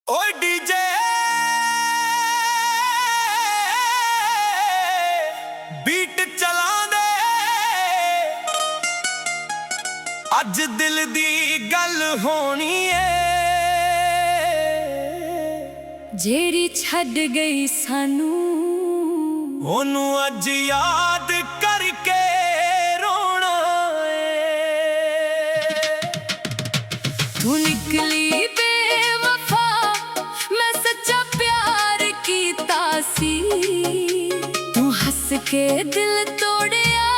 ओए DJ beat चला दे अज दिल दी गल होनी है जेरी छड़ गई सानू ओनू अज याद करके रोना है। तू निकली बेवफा मैं सच्चा प्यार कीता सी तू हंस के दिल तोड़िया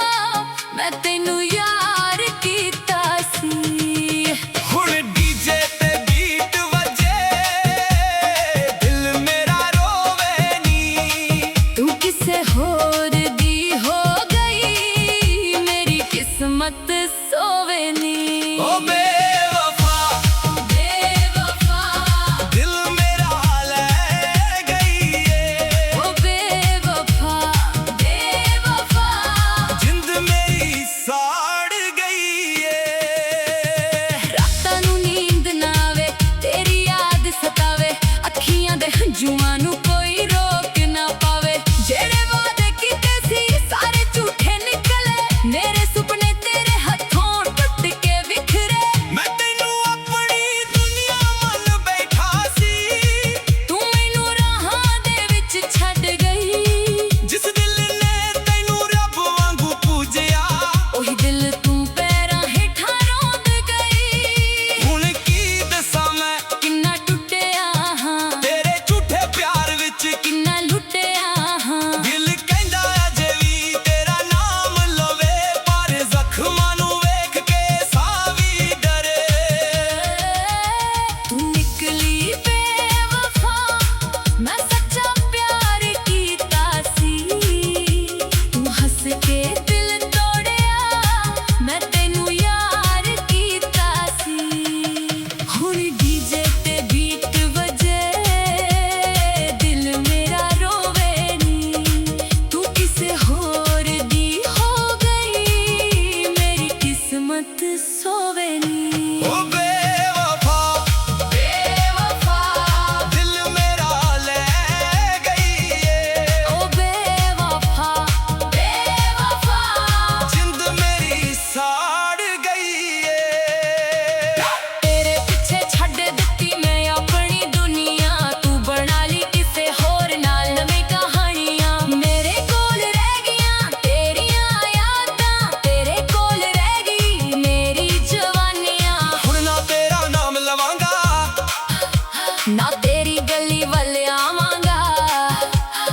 मैं तेनू यार कीता सी। हुण डीजे ते बीट वजे दिल मेरा रोवे नी तू किसे होर दी हो गई मेरी किस्मत सोवे नी। ओ बेवफा बेवफा दिल मेरा ले गई है। ओ बेवफा बेवफा जिंद मेरी साड़ गई है। रातां नू नींद ना आवे तेरी याद सतावे अखियां दे हंझूआं नू कोई रोक ना पावे। जेड़े वादे कीते सी सारे झूठे निकले मेरे सुपने तेरे हथों टुट के बिखरे। मैं तेनू अपनी दुनिया मन बैठा सी तू मैनू राहां दे विच छड्ड गई जिस दिल ने तेनू रब वांगू पूजया ओही दिल तू पैरां हेठां रोंद गई। हुण की दसां मैं किन्ना टुटिया हां तेरे झूठे प्यार विच किन्ना लुटिया हां दिल कहंदा अजे वी तेरा नाम लवे पर जख्मां नू वेख के साह वी डरे। तू निकली बेवफा मैं सच्चा प्यार कीता सी तू हंस के दिल तोड़िया मैं तेनू यार कीता सी। हुण डीजे ते बीट वजे दिल मेरा रोवे नी तू किसे होर दी हो गई मेरी किस्मत सोवे नी। ओ बेवफा बेवफा दिल मेरा ले गई है। ओ बेवफा बेवफा जिंद मेरी साड़ गई है। तेरे पीछे छड्ड दित्ती मैं अपनी दुनिया तू बना ली किसे होर नाल नवीं कहानियां मेरे कोल रह गईयां तेरियां यादां तेरे कोल रह गई मेरी जवानियां। हुण ना तेरा नाम लवांगा ना तेरी गली वल आवांगा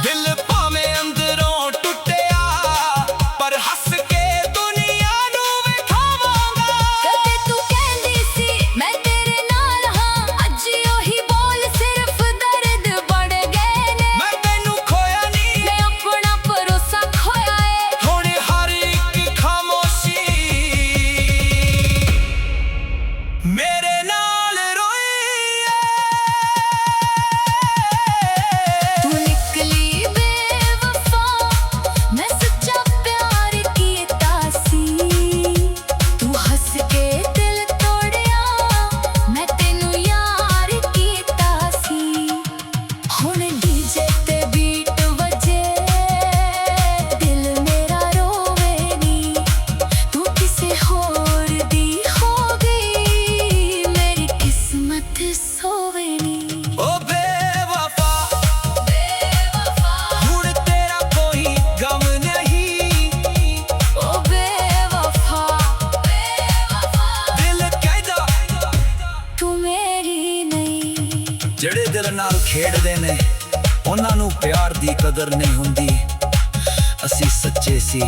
दिल भावें अंदरों टुटिया पर हंस के दुनिया नू विखावांगा। कदे तू कहंदी सी मैं तेरे नाल हां अज ओही बोल सिर्फ दर्द बढ़ गए ने। मैं तेनू खोया नहीं मैं अपना भरोसा खोया है हुण हर एक खामोशी मेरे नाल रोई तू निकली बेवफा मैं सच्चा प्यार कीता सी तू हंस के दिल तोड़िया मैं तेनू यार कीता सी। हुण डीजे ते बीट वजे दिल मेरा रोवे नी तू किसे होर दी हो गई मेरी किस्मत सोवे नी। ओ बेवफा बेवफा हुण तेरा कोई गम नहीं ओ बेवफा बेवफा दिल कहदा तू मेरी नहीं। ਜਿਹੜੇ ਦਿਲ ਨਾਲ ਖੇਡਦੇ ਨੇ ਉਹਨਾਂ ਨੂੰ ਪਿਆਰ ਦੀ ਕਦਰ ਨਹੀਂ ਹੁੰਦੀ। ਅਸੀਂ ਸੱਚੇ ਸੀ